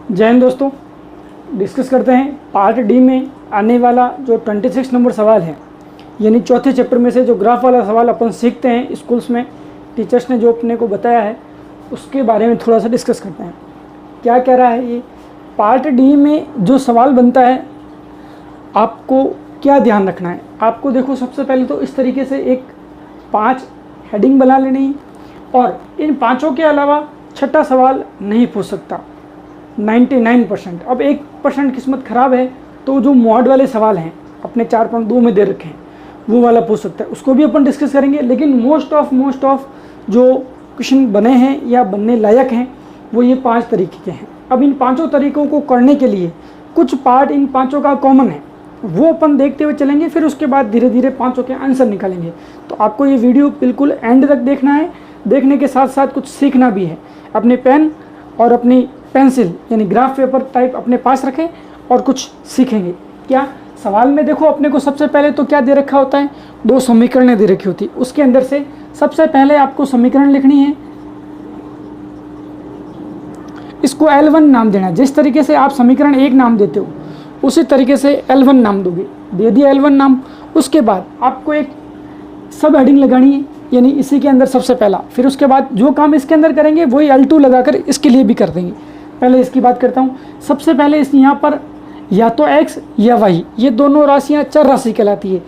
जय हिंद दोस्तों, डिस्कस करते हैं पार्ट डी में आने वाला जो 26 नंबर सवाल है, यानी चौथे चैप्टर में से जो ग्राफ वाला सवाल अपन सीखते हैं स्कूल्स में, टीचर्स ने जो अपने को बताया है उसके बारे में थोड़ा सा डिस्कस करते हैं। क्या कह रहा है ये पार्ट डी में जो सवाल बनता है, आपको क्या ध्यान रखना है। आपको देखो, सबसे पहले तो इस तरीके से एक 5 हेडिंग बना लेनी है और इन 5 के अलावा छठा सवाल नहीं पूछ सकता 99%। अब 1% किस्मत ख़राब है तो जो मॉड वाले सवाल हैं अपने 4.2 में दे रखे हैं वो वाला पूछ सकता है, उसको भी अपन डिस्कस करेंगे। लेकिन मोस्ट ऑफ जो क्वेश्चन बने हैं या बनने लायक हैं वो ये 5 तरीके के हैं। अब इन 5 तरीक़ों को करने के लिए कुछ पार्ट इन 5 का कॉमन है, वो अपन देखते हुए चलेंगे, फिर उसके बाद धीरे धीरे 5 के आंसर निकालेंगे। तो आपको ये वीडियो बिल्कुल एंड तक देखना है, देखने के साथ साथ कुछ सीखना भी है। अपने पेन और अपनी पेंसिल यानी ग्राफ पेपर टाइप अपने पास रखें और कुछ सीखेंगे। क्या सवाल में देखो, अपने को सबसे पहले तो क्या दे रखा होता है, 2 समीकरणें दे रखी होती है। उसके अंदर से सबसे पहले आपको समीकरण लिखनी है, इसको L1 नाम देना है। जिस तरीके से आप समीकरण 1 नाम देते हो उसी तरीके से L1 नाम दोगे, दे दिया L1 नाम। उसके बाद आपको एक सब हेडिंग लगानी है, यानी इसी के अंदर सबसे पहला, फिर उसके बाद जो काम इसके अंदर करेंगे वही L2 लगाकर इसके लिए भी कर देंगे। पहले इसकी बात करता हूँ। सबसे पहले इस यहाँ पर या तो x या y, ये दोनों राशियाँ चर राशि कहलाती है।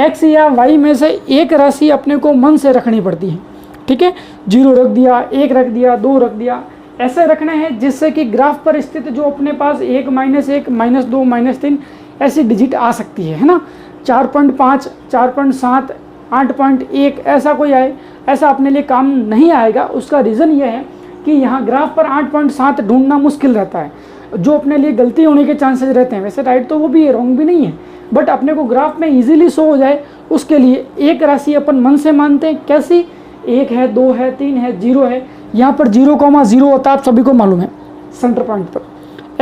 x या y में से एक राशि अपने को मन से रखनी पड़ती है, ठीक है। 0 रख दिया, 1 रख दिया, 2 रख दिया, ऐसे रखने हैं जिससे कि ग्राफ पर स्थित जो अपने पास 1, -1, -2, -3 ऐसी डिजिट आ सकती है ना। 4.5, 4.7, 8.1 ऐसा कोई आए, ऐसा अपने लिए काम नहीं आएगा। उसका रीज़न ये है कि यहाँ ग्राफ पर 8.7 ढूंढना मुश्किल रहता है, जो अपने लिए गलती होने के चांसेस रहते हैं। वैसे राइट तो वो भी है, रॉन्ग भी नहीं है, बट अपने को ग्राफ में इजीली शो हो जाए उसके लिए एक राशि अपन मन से मानते हैं। कैसी? 1 है, 2 है, 3 है, 0 है। यहाँ पर 0,0 होता है, आप सभी को मालूम है सेंटर पॉइंट पर।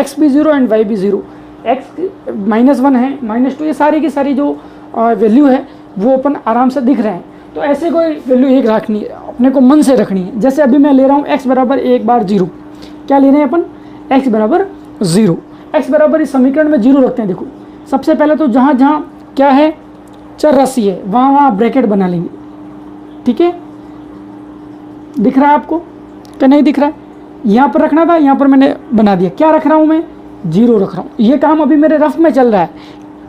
x भी 0 एंड y भी 0, x -1 है, -2, ये सारी की सारी जो वैल्यू है वो अपन आराम से दिख रहे हैं। तो ऐसे कोई वैल्यू एक रखनी है, अपने को मन से रखनी है। जैसे अभी मैं ले रहा हूँ x बराबर 1 बार 0, क्या ले रहे हैं अपन, x बराबर 0। x बराबर इस समीकरण में 0 रखते हैं। देखो सबसे पहले तो जहाँ जहाँ क्या है चर राशि है वहाँ वहाँ ब्रैकेट बना लेंगे, ठीक है। दिख रहा है आपको क्या नहीं दिख रहा है? यहाँ पर रखना था, यहाँ पर मैंने बना दिया। क्या रख रहा हूँ मैं, 0 रख रहा हूँ। ये काम अभी मेरे रफ में चल रहा है।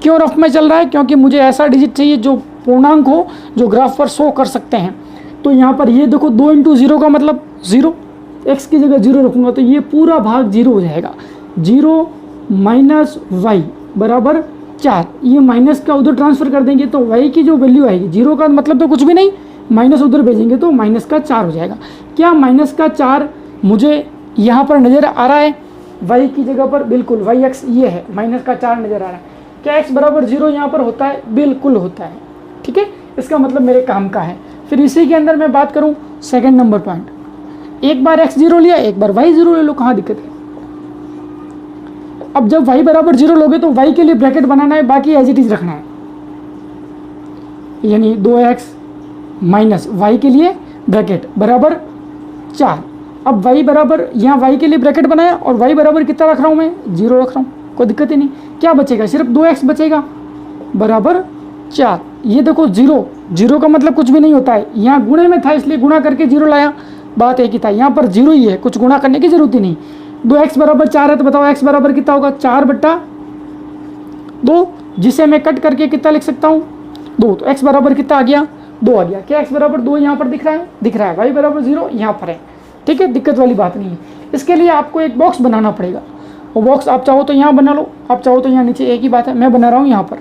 क्यों रफ में चल रहा है? क्योंकि मुझे ऐसा डिजिट चाहिए जो पूर्णांक हो, जो ग्राफ पर शो कर सकते हैं। तो यहाँ पर ये देखो 2 × 0 का मतलब 0, x की जगह 0 रखूँगा तो ये पूरा भाग 0 हो जाएगा। 0 - y बराबर 4, ये माइनस का उधर ट्रांसफ़र कर देंगे तो y की जो वैल्यू आएगी, 0 का मतलब तो कुछ भी नहीं, माइनस उधर भेजेंगे तो -4 हो जाएगा। क्या -4 मुझे यहाँ पर नज़र आ रहा है y की जगह पर? बिल्कुल, yx ये है, -4 नज़र आ रहा है। क्या x बराबर 0 यहाँ पर होता है? बिल्कुल होता है, ठीक है। इसका मतलब मेरे काम का है। फिर इसी के अंदर मैं बात करूँ सेकंड नंबर पॉइंट, एक बार x 0 लिया, एक बार y 0 ले लो, कहाँ दिक्कत है। अब जब y बराबर 0 लोगे तो y के लिए ब्रैकेट बनाना है, बाकी एज इट इज रखना है, यानी 2x माइनस y के लिए ब्रैकेट बराबर 4। अब y बराबर, यहाँ y के लिए ब्रैकेट बनाया और y बराबर कितना रख रहा हूँ मैं, 0 रख रहा हूँ, कोई दिक्कत ही नहीं। क्या बचेगा, सिर्फ 2x बचेगा बराबर 4। ये देखो 0 का मतलब कुछ भी नहीं होता है, यहाँ गुणे में था इसलिए गुणा करके 0 लाया, बात एक ही था। यहाँ पर 0 ही है, कुछ गुणा करने की जरूरत ही नहीं। 2x बराबर 4 है तो बताओ x बराबर कितना होगा, 4/2, जिसे मैं कट करके कितना लिख सकता हूँ, 2। तो x बराबर कितना आ गया, 2 आ गया। क्या x बराबर 2 यहाँ पर दिख रहा है? दिख रहा है। y बराबर 0 यहाँ पर है, ठीक है, दिक्कत वाली बात नहीं है। इसके लिए आपको एक बॉक्स बनाना पड़ेगा। वो बॉक्स आप चाहो तो यहाँ बना लो, आप चाहो तो यहाँ नीचे, एक ही बात है। मैं बना रहा हूँ यहाँ पर।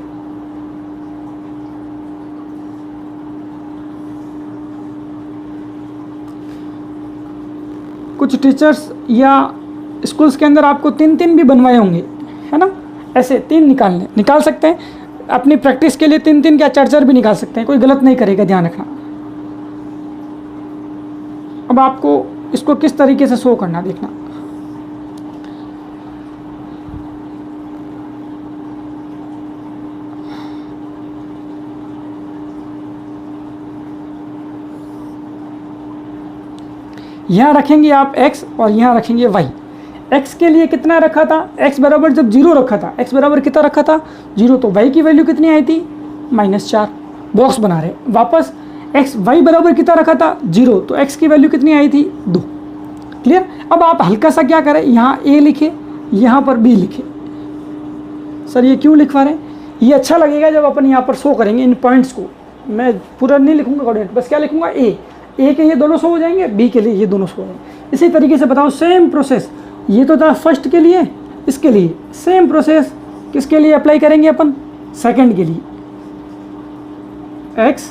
कुछ टीचर्स या स्कूल्स के अंदर आपको 3 भी बनवाए होंगे, है ना। ऐसे 3 निकाल सकते हैं अपनी प्रैक्टिस के लिए। 3 क्या 4 भी निकाल सकते हैं, कोई गलत नहीं करेगा, ध्यान रखना। अब आपको इसको किस तरीके से शो करना देखना। यहाँ रखेंगे आप x और यहाँ रखेंगे y। x के लिए कितना रखा था, x बराबर जब 0 रखा था, x बराबर कितना रखा था 0, तो y की वैल्यू कितनी आई थी -4, बॉक्स बना रहे। वापस x y बराबर कितना रखा था 0, तो x की वैल्यू कितनी आई थी 2। क्लियर। अब आप हल्का सा क्या करें, यहाँ a लिखे, यहाँ पर b लिखे। सर ये क्यों लिखवा रहे हैं, ये अच्छा लगेगा जब अपन यहाँ पर शो करेंगे इन पॉइंट्स को। मैं पूरा नहीं लिखूंगा कोऑर्डिनेट, बस क्या लिखूंगा a के ये दोनों शो हो जाएंगे, b के लिए ये दोनों शो हो जाएंगे। इसी तरीके से बताओ सेम प्रोसेस, ये तो था फर्स्ट के लिए, इसके लिए सेम प्रोसेस किसके लिए अप्लाई करेंगे अपन, सेकंड के लिए। x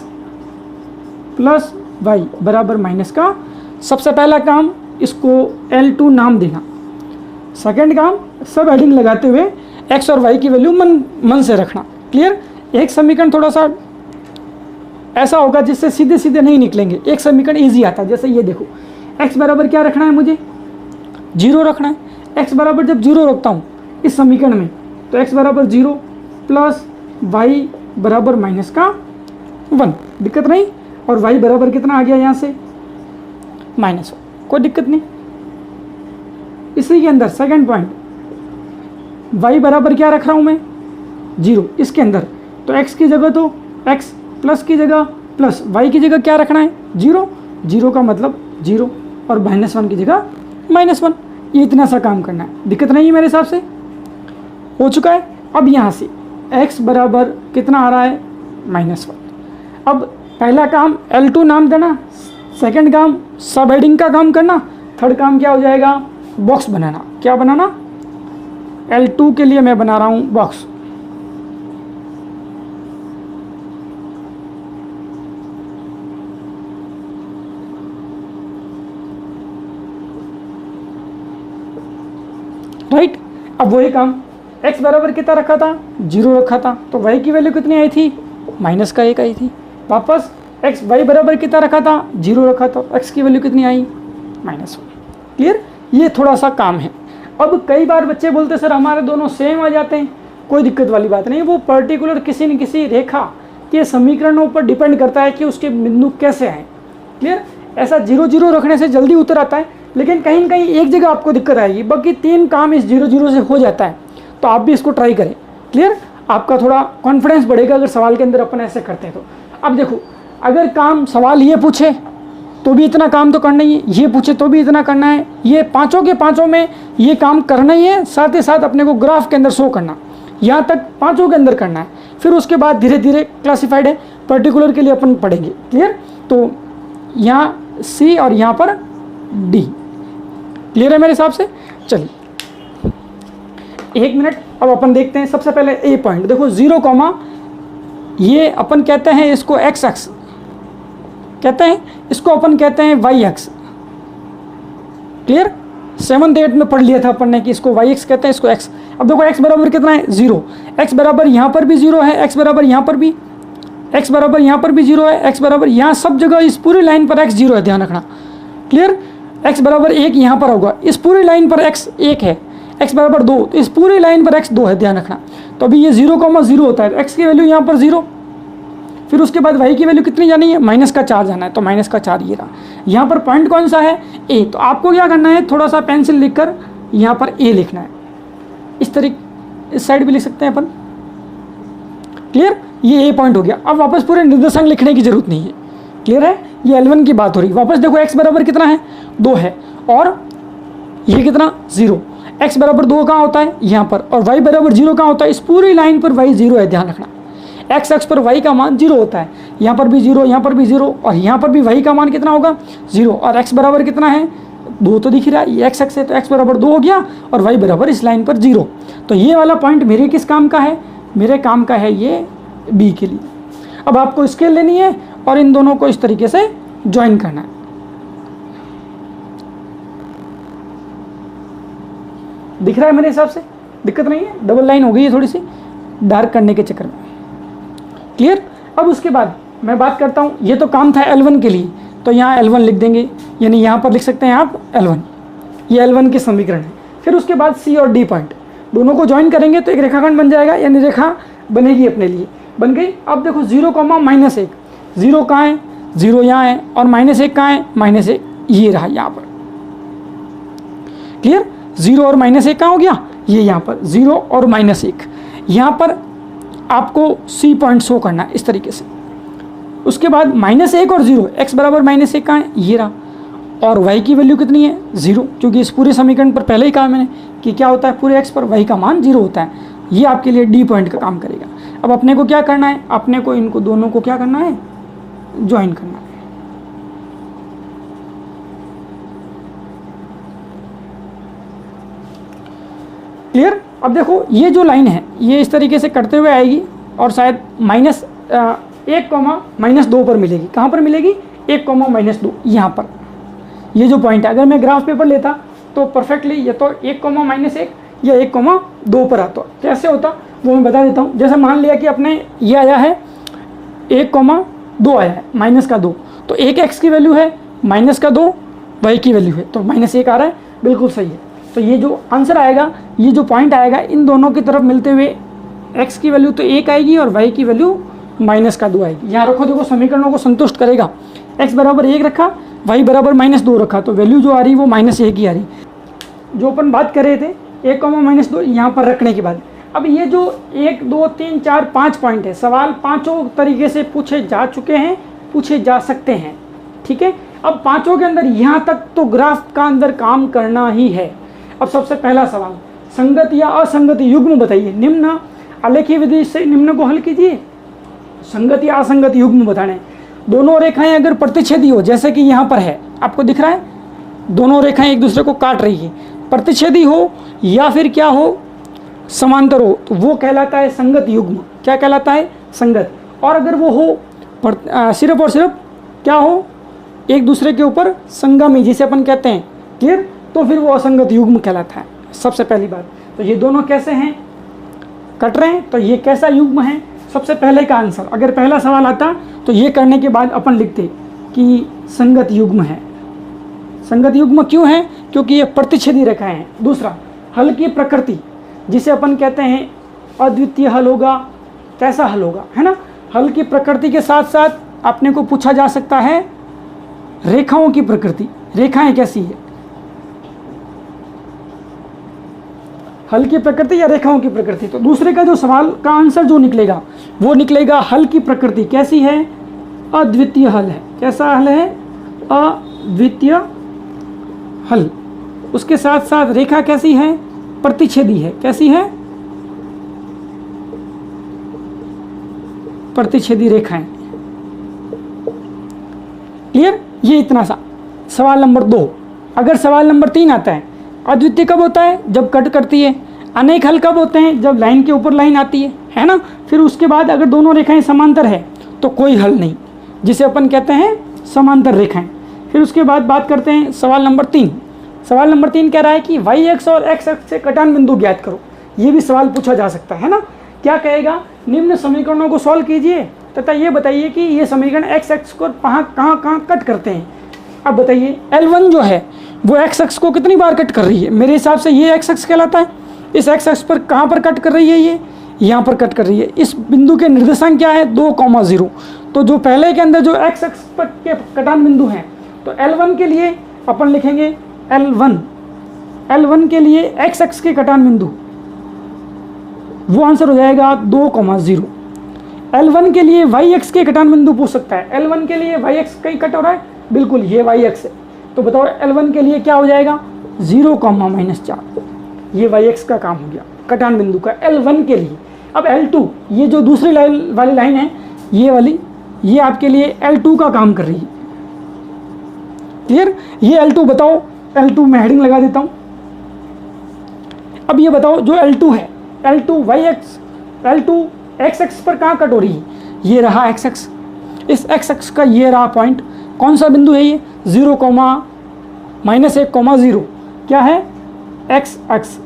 प्लस वाई बराबर माइनस का, सबसे पहला काम इसको L2 नाम देना, सेकंड काम सब हेडिंग लगाते हुए x और y की वैल्यू मन से रखना। क्लियर। एक समीकरण थोड़ा सा ऐसा होगा जिससे सीधे सीधे नहीं निकलेंगे, एक समीकरण इजी आता है। जैसे ये देखो, x बराबर क्या रखना है, मुझे 0 रखना है। x बराबर जब 0 रखता हूँ इस समीकरण में, तो x बराबर 0 प्लस y बराबर माइनस का 1, दिक्कत नहीं। और y बराबर कितना आ गया यहाँ से -1, कोई दिक्कत नहीं। इसी के अंदर सेकंड पॉइंट, y बराबर क्या रख रहा हूँ मैं 0 इसके अंदर, तो x की जगह तो x प्लस की जगह प्लस y की जगह क्या रखना है 0, 0 का मतलब 0 और -1 की जगह -1। ये इतना सा काम करना है, दिक्कत नहीं है मेरे हिसाब से, हो चुका है। अब यहाँ से x बराबर कितना आ रहा है -1। अब पहला काम L2 नाम देना, सेकंड काम सब हेडिंग का काम करना, थर्ड काम क्या हो जाएगा, बॉक्स बनाना। क्या बनाना, L2 के लिए मैं बना रहा हूँ बॉक्स। राइट। अब वही काम x बराबर कितना रखा था 0 रखा था, तो y की वैल्यू कितनी आई थी -1 आई थी। वापस x y बराबर कितना रखा था 0 रखा था, x की वैल्यू कितनी आई -1। क्लियर। ये थोड़ा सा काम है। अब कई बार बच्चे बोलते सर हमारे दोनों सेम आ जाते हैं, कोई दिक्कत वाली बात नहीं। वो पर्टिकुलर किसी न किसी रेखा के समीकरणों पर डिपेंड करता है कि उसके बिंदु कैसे आए। क्लियर। ऐसा 0 0 रखने से जल्दी उतर आता है, लेकिन कहीं न कहीं एक जगह आपको दिक्कत आएगी, बाकी 3 काम इस 0 0 से हो जाता है। तो आप भी इसको ट्राई करें। क्लियर। आपका थोड़ा कॉन्फिडेंस बढ़ेगा अगर सवाल के अंदर अपन ऐसे करते हैं तो। अब देखो, अगर काम सवाल ये पूछे तो भी इतना काम तो करना ही है, ये पूछे तो भी इतना करना है, ये पाँचों के पाँचों में ये काम करना ही है, साथ ही साथ अपने को ग्राफ के अंदर शो करना, यहाँ तक पाँचों के अंदर करना है। फिर उसके बाद धीरे धीरे क्लासिफाइड है, पर्टिकुलर के लिए अपन पढ़ेंगे। क्लियर। तो यहाँ C और यहाँ पर D। क्लियर है मेरे हिसाब से। चलिए 1 मिनट, अब अपन देखते हैं। सबसे पहले A पॉइंट देखो, 0, ये अपन कहते हैं इसको x अक्ष कहते हैं, इसको अपन कहते हैं y अक्ष। क्लियर। 7th 8th में पढ़ लिया था अपन ने कि इसको y अक्ष कहते हैं, इसको x। अब देखो x बराबर कितना है 0, x बराबर यहाँ पर भी 0 है, x बराबर यहाँ पर भी, x बराबर यहाँ पर भी 0 है, x बराबर यहाँ सब जगह इस पूरी लाइन पर x 0 है, ध्यान रखना। क्लियर। x बराबर 1 यहाँ पर होगा, इस पूरी लाइन पर x 1 है, x बराबर 2, तो इस पूरी लाइन पर x 2 है, ध्यान रखना। तो अभी ये 0,0 होता है, x की वैल्यू यहाँ पर 0, फिर उसके बाद y की वैल्यू कितनी जानी है -4 जाना है, तो -4 ये रहा। यहाँ पर पॉइंट कौन सा है A, तो आपको क्या करना है, थोड़ा सा पेंसिल लिखकर यहाँ पर A लिखना है। इस तरीके इस साइड भी लिख सकते हैं अपन। क्लियर। ये A पॉइंट हो गया। अब वापस पूरे निर्देशांक लिखने की जरूरत नहीं है। क्लियर है। ये L1 की बात हो रही। वापस देखो x बराबर कितना है 2 है, और ये कितना 0, x बराबर 2 कहाँ होता है यहाँ पर, और y बराबर 0 कहाँ होता है, इस पूरी लाइन पर y 0 है, ध्यान रखना। x अक्ष पर y का मान 0 होता है, यहाँ पर भी 0, यहाँ पर भी 0, और यहाँ पर भी y का मान कितना होगा 0, और x बराबर कितना है 2 तो दिख रहा है, ये x अक्ष है तो x बराबर 2 हो गया, और y बराबर इस लाइन पर 0। तो ये वाला पॉइंट मेरे किस काम का है, मेरे काम का है ये B के लिए। अब आपको स्केल लेनी है और इन दोनों को इस तरीके से ज्वाइन करना है। दिख रहा है मेरे हिसाब से, दिक्कत नहीं है। डबल लाइन हो गई है थोड़ी सी डार्क करने के चक्कर में। क्लियर। अब उसके बाद मैं बात करता हूँ, ये तो काम था L1 के लिए, तो यहाँ L1 लिख देंगे, यानी यहाँ पर लिख सकते हैं आप L1, ये L1 के समीकरण है। फिर उसके बाद C और D पॉइंट दोनों को ज्वाइन करेंगे तो एक रेखाखंड बन जाएगा, यानी रेखा बनेगी अपने लिए, बन गई। अब देखो 0,-1, 0 कहाँ है 0 यहाँ है, और -1 कहाँ है -1 ये रहा यहाँ पर। क्लियर। 0 और -1 कहाँ हो गया, ये यहाँ पर 0 और -1, यहाँ पर आपको C पॉइंट शो करना है इस तरीके से। उसके बाद -1 और 0, x बराबर -1 कहाँ है, ये रहा, और y की वैल्यू कितनी है 0, क्योंकि इस पूरे समीकरण पर पहले ही कहा मैंने कि क्या होता है, पूरे x पर y का मान 0 होता है। ये आपके लिए D पॉइंट का काम करेगा। अब अपने को क्या करना है, अपने को इनको दोनों को क्या करना है, ज्वाइन करना है। क्लियर। अब देखो ये जो लाइन है ये इस तरीके से कटते हुए आएगी और शायद -1, -2 पर मिलेगी। कहाँ पर मिलेगी, 1, -2 यहाँ पर। ये जो पॉइंट है, अगर मैं ग्राफ पेपर लेता तो परफेक्टली ये तो 1, -1 या 1, 2 पर आता। कैसे होता वो मैं बता देता हूँ। जैसे मान लिया कि अपने ये आया है 1, 2 आया है, -2, तो 1 x की वैल्यू है, -2 y की वैल्यू है, तो -1 आ रहा है, बिल्कुल सही है। तो ये जो आंसर आएगा, ये जो पॉइंट आएगा, इन दोनों की तरफ मिलते हुए x की वैल्यू तो 1 आएगी और y की वैल्यू -2 आएगी। यहाँ रखो, देखो समीकरणों को संतुष्ट करेगा। x बराबर 1 रखा, y बराबर -2 रखा, तो वैल्यू जो आ रही वो -1 ही आ रही। जो अपन बात कर रहे थे 1, -2 यहाँ पर रखने के बाद, अब ये जो 1, 2, 3, 4, 5 पॉइंट है, सवाल पाँचों तरीके से पूछे जा चुके हैं, पूछे जा सकते हैं, ठीक है। अब पाँचों के अंदर यहाँ तक तो ग्राफ का अंदर काम करना ही है। अब सबसे पहला सवाल, संगत या असंगत युग्म बताइए। निम्न आलेखीय विधि से निम्न को हल कीजिए। संगत या असंगत युग्म बताने, दोनों रेखाएं अगर प्रतिच्छेदी हो, जैसे कि यहाँ पर है, आपको दिख रहा है दोनों रेखाएं एक दूसरे को काट रही है, प्रतिच्छेदी हो या फिर क्या हो, समांतर हो, तो वो कहलाता है संगत युग्म। क्या कहलाता है, संगत। और अगर वो हो सिर्फ और सिर्फ क्या हो, एक दूसरे के ऊपर संगमी, जिसे अपन कहते हैं, क्लियर, तो फिर वो असंगत युग्म कहलाता है। सबसे पहली बात तो ये दोनों कैसे हैं, कट रहे हैं, तो ये कैसा युग्म है। सबसे पहले का आंसर, अगर पहला सवाल आता तो ये करने के बाद अपन लिखते कि संगत युग्म है। संगत युग्म क्यों है, क्योंकि ये प्रतिच्छेदी रेखाएं हैं। दूसरा, हल की प्रकृति, जिसे अपन कहते हैं अद्वितीय हल होगा। कैसा हल होगा, है ना। हल की प्रकृति के साथ साथ अपने को पूछा जा सकता है रेखाओं की प्रकृति, रेखाएं कैसी है, हल की प्रकृति या रेखाओं की प्रकृति। तो दूसरे का जो सवाल का आंसर जो निकलेगा वो निकलेगा हल की प्रकृति कैसी है, अद्वितीय हल है। कैसा हल है, अद्वितीय हल। उसके साथ साथ रेखा कैसी है, प्रतिच्छेदी है। कैसी है, प्रतिच्छेदी रेखाएं। क्लियर, ये इतना सा सवाल नंबर 2। अगर सवाल नंबर 3 आता है, अद्वितीय कब होता है, जब कट करती है। अनेक हल कब होते हैं, जब लाइन के ऊपर लाइन आती है ना। फिर उसके बाद अगर दोनों रेखाएं समांतर है तो कोई हल नहीं, जिसे अपन कहते हैं समांतर रेखाएं। फिर उसके बाद बात करते हैं सवाल नंबर 3। सवाल नंबर 3 कह रहा है कि वाई एक्स और एक्स एक्स से कटान बिंदु ज्ञात करो। ये भी सवाल पूछा जा सकता है ना। क्या कहेगा, निम्न समीकरणों को सॉल्व कीजिए तथा ये बताइए कि ये समीकरण एक्स एक्स को कहाँ कट करते हैं। अब बताइए L1 जो है वो एक्स एक्स को कितनी बार कट कर रही है। मेरे हिसाब से ये एक्स एक्स कहलाता है। इस एक्स एक्स पर कहाँ पर कट कर रही है, ये यहाँ पर कट कर रही है। इस बिंदु के निर्देशांक क्या है, 2,0। तो जो पहले के अंदर जो एक्स एक्स पर के कटान बिंदु हैं, तो L1 के लिए अपन लिखेंगे L1 के लिए एक्स एक्स के कटान बिंदु, वो आंसर हो जाएगा 2,0। L1 के लिए वाई एक्स के कटान बिंदु पूछ सकता है। L1 के लिए वाई एक्स कहीं कट हो रहा है, बिल्कुल ये वाई एक्स है। तो बताओ L1 के लिए क्या हो जाएगा, 0,-4। ये वाई एक्स का काम हो गया कटान बिंदु का L1 के लिए। अब L2, ये जो दूसरी लाइन वाली लाइन है, ये वाली, ये आपके लिए L2 का काम कर रही है। क्लियर, ये L2 बताओ। L2 में हेडिंग लगा देता हूँ। अब ये बताओ जो L2 है, L2 Y x, L2 x x पर कहाँ कट हो रही है, ये रहा एक्स एक्स। इस एक्स एक्स का ये रहा पॉइंट, कौन सा बिंदु है ये, 0,-1,0। क्या है, एक्स एक्स,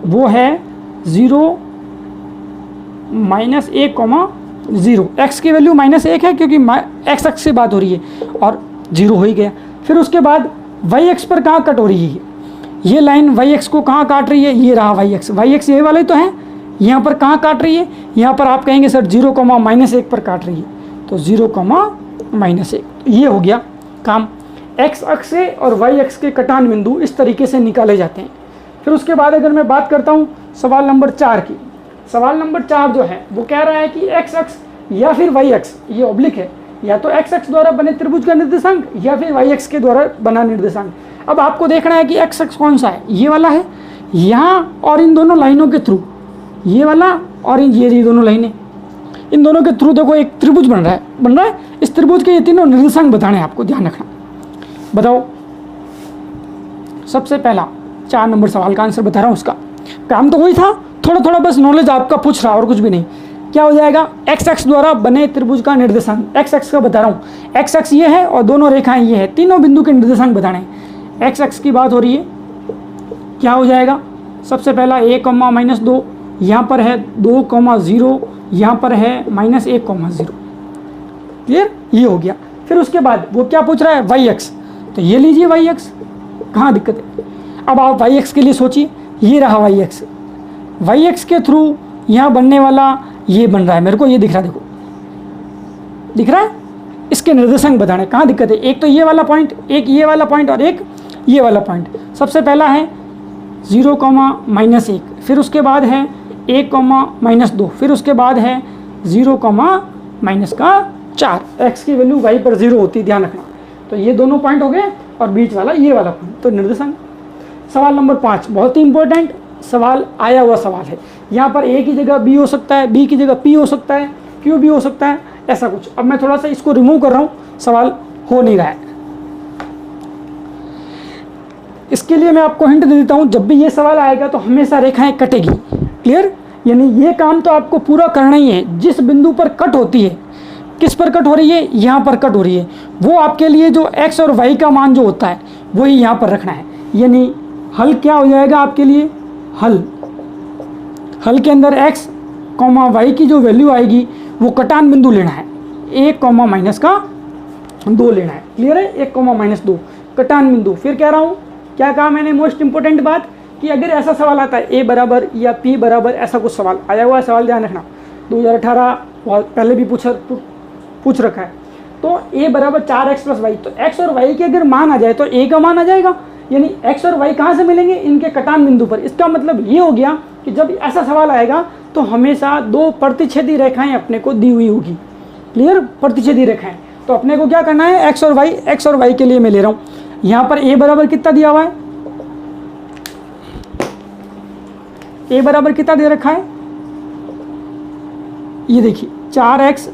वो है 0-1,0। एक्स की वैल्यू -1 है क्योंकि एक्स एक्स से बात हो रही है और 0 हो ही गया। फिर उसके बाद वाई एक्स पर कहाँ कट हो रही है, ये लाइन वाई एक्स को कहाँ काट रही है, ये रहा वाई एक्स। वाई एक्स ये वाले तो है, यहाँ पर कहाँ काट रही है, यहाँ पर आप कहेंगे सर 0,-1 पर काट रही है, तो 0,-1। ये हो गया काम। एक्स अक्ष से और वाई अक्ष के कटान बिंदु इस तरीके से निकाले जाते हैं। फिर उसके बाद अगर मैं बात करता हूँ सवाल नंबर 4 की, सवाल नंबर 4 जो है वो कह रहा है कि एक्स अक्ष या फिर वाई अक्ष, ये ऑब्लिक है, या तो एक्स अक्ष द्वारा बने त्रिभुज का निर्देशांक या फिर वाई अक्ष के द्वारा बना निर्देशांक। अब आपको देखना है कि एक्स अक्ष कौन सा है, ये वाला है यहाँ, और इन दोनों लाइनों के थ्रू, ये वाला और ये दोनों लाइनें, इन दोनों के थ्रू देखो एक त्रिभुज बन रहा है। इस त्रिभुज के ये तीनों निर्देशांक बताने हैं आपको, ध्यान रखना। बताओ, सबसे पहला 4 नंबर सवाल का आंसर बता रहा हूँ, उसका काम तो वही था, थोड़ा थोड़ा बस नॉलेज आपका पूछ रहा और कुछ भी नहीं। क्या हो जाएगा, एक्स अक्ष द्वारा बने त्रिभुज का निर्देशांक, एक्स अक्ष का बता रहा हूँ, एक्स अक्ष ये है और दोनों रेखाएं ये है, तीनों बिंदु के निर्देशांक बताने हैं। एक्स अक्ष की बात हो रही है, क्या हो जाएगा, सबसे पहला 1,-2, यहाँ पर है 2,0, यहाँ पर है -1,0। क्लियर, ये हो गया। फिर उसके बाद वो क्या पूछ रहा है, वाई अक्ष, तो ये लीजिए वाई अक्ष, कहाँ दिक्कत है। अब आप वाई अक्ष के लिए सोचिए, ये रहा वाई अक्ष, वाई अक्ष के थ्रू यहाँ बनने वाला ये बन रहा है, मेरे को ये दिख रहा है, देखो दिख रहा है, इसके निर्देशांक बताने, कहाँ दिक्कत है। एक तो ये वाला पॉइंट, एक ये वाला पॉइंट और एक ये वाला पॉइंट। सबसे पहला है 0,-1, फिर उसके बाद है 1,-2, फिर उसके बाद है 0,-4। एक्स की वैल्यू वाई पर 0 होती है, ध्यान रखना। तो ये दोनों पॉइंट हो गए और बीच वाला ये वाला पॉइंट, तो निर्देशांक। सवाल नंबर 5 बहुत ही इंपॉर्टेंट सवाल, आया हुआ सवाल है। यहाँ पर ए की जगह बी हो सकता है, बी की जगह पी हो सकता है, क्यू भी हो सकता है, ऐसा कुछ। अब मैं थोड़ा सा इसको रिमूव कर रहा हूँ, सवाल हो नहीं रहा है। इसके लिए मैं आपको हिंट दे देता हूँ, जब भी ये सवाल आएगा तो हमेशा रेखाएं कटेगी। क्लियर, यानी ये काम तो आपको पूरा करना ही है। जिस बिंदु पर कट होती है, किस पर कट हो रही है, यहाँ पर कट हो रही है, वो आपके लिए जो एक्स और वाई का मान जो होता है वही यहाँ पर रखना है। यानी हल क्या हो जाएगा आपके लिए, हल के अंदर x, y की जो वैल्यू आएगी वो कटान बिंदु लेना है, 1,-2 लेना है। क्लियर है, 1,-2 कटान बिंदु। फिर कह रहा हूँ, क्या कहा मैंने, मोस्ट इंपोर्टेंट बात, कि अगर ऐसा सवाल आता है a बराबर या p बराबर, ऐसा कुछ सवाल आया हुआ है, सवाल ध्यान रखना, 2018 पहले भी पूछ रखा है। तो a बराबर 4x + y, तो x और y के अगर मान आ जाए तो a का मान आ जाएगा, यानी x और y कहाँ से मिलेंगे, इनके कटान बिंदु पर। इसका मतलब ये हो गया कि जब ऐसा सवाल आएगा तो हमेशा 2 प्रतिच्छेदी रेखाएं अपने को दी हुई होगी। क्लियर, प्रतिच्छेदी रेखाएं, तो अपने को क्या करना है, x और y के लिए मैं ले रहा हूँ। यहाँ पर a बराबर कितना दिया हुआ है, a बराबर कितना दे रखा है, ये देखिए 4x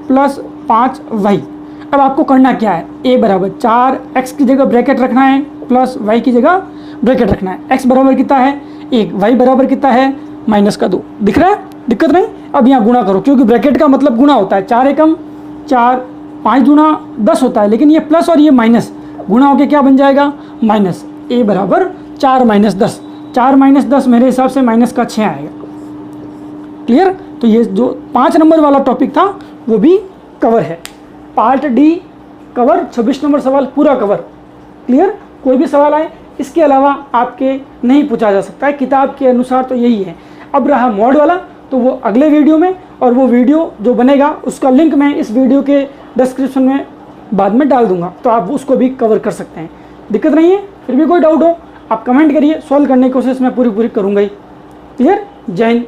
+ 5y। अब आपको करना क्या है, a बराबर 4x की जगह ब्रैकेट रखना है प्लस y की जगह ब्रैकेट रखना है। x बराबर कितना है 1, y बराबर कितना है -2। दिख रहा है, दिक्कत नहीं। अब यहाँ गुणा करो, क्योंकि ब्रैकेट का मतलब गुणा होता है, 4 एकम 4, 5 गुणा 10 होता है, लेकिन ये प्लस और ये माइनस गुणा होके क्या बन जाएगा, माइनस। a बराबर 4 - 10, 4 - 10 मेरे हिसाब से -6 आएगा। क्लियर, तो ये जो 5 नंबर वाला टॉपिक था वो भी कवर है। पार्ट डी कवर, 26 नंबर सवाल पूरा कवर। क्लियर, कोई भी सवाल आए इसके अलावा आपके नहीं पूछा जा सकता है, किताब के अनुसार तो यही है। अब रहा मॉड वाला, तो वो अगले वीडियो में, और वो वीडियो जो बनेगा उसका लिंक मैं इस वीडियो के डिस्क्रिप्शन में बाद में डाल दूंगा, तो आप उसको भी कवर कर सकते हैं, दिक्कत नहीं है। फिर भी कोई डाउट हो आप कमेंट करिए, सॉल्व करने की कोशिश मैं पूरी करूँगा ही। क्लियर, जय हिंद।